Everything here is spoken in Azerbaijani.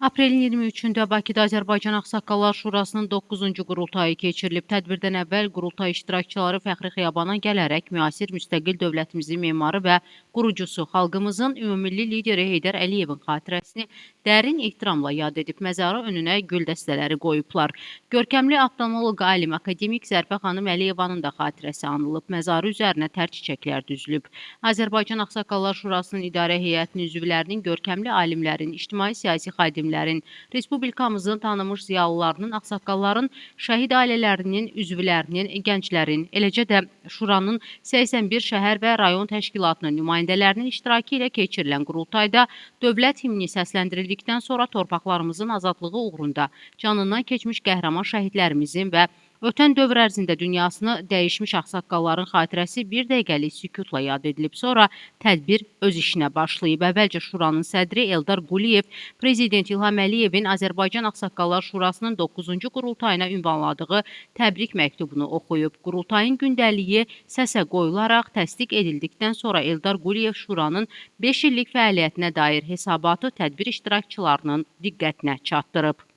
Aprelin 23-də Bakıda Azərbaycan Ağsaqqallar Şurasının 9-cu qurultayı keçirilib. Tədbirdən əvvəl qurultay iştirakçıları fəxri xiyabana gələrək müasir müstəqil dövlətimizin memarı və qurucusu, xalqımızın ümumilli lideri Heydər Əliyevin xatirəsini dərin ehtiramla yad edib, məzarı önünə gül dəstələri qoyublar. Görkəmli oftalmoloq alim akademik Zərfə xanım Əliyevanın da xatirəsi anılıb, məzarı üzərinə tər çiçəklər düzülüb. Azərbaycan Ağsaqqallar Şurasının idarə heyətinin üzvlərinin, görkəmli alimlərin, ictimai-siyasi xadimlərin, Respublikamızın tanınmış ziyalılarının, ağsaqqalların, şəhid ailələrinin, üzvlərinin, gənclərin, eləcə də Şuranın 81 şəhər və rayon təşkilatının nümayəndələrinin iştirakı ilə keçirilən qurultayda dövlət himni səsləndirildikdən sonra torpaqlarımızın azadlığı uğrunda canından keçmiş qəhrəman şəhidlərimizin və ötən dövr ərzində dünyasını dəyişmiş ağsaqqalların xatirəsi bir dəqiqəlik sükutla yad edilib. Sonra tədbir öz işinə başlayıb. Əvvəlcə Şuranın sədri Eldar Quliyev Prezident İlham Əliyevin Azərbaycan Ağsaqqallar Şurasının 9-cu qurultayına ünvanladığı təbrik məktubunu oxuyub. Qurultayın gündəliyi səsə qoyularaq təsdiq edildikdən sonra Eldar Quliyev Şuranın 5 illik fəaliyyətinə dair hesabatı tədbir iştirakçılarının diqqətinə çatdırıb.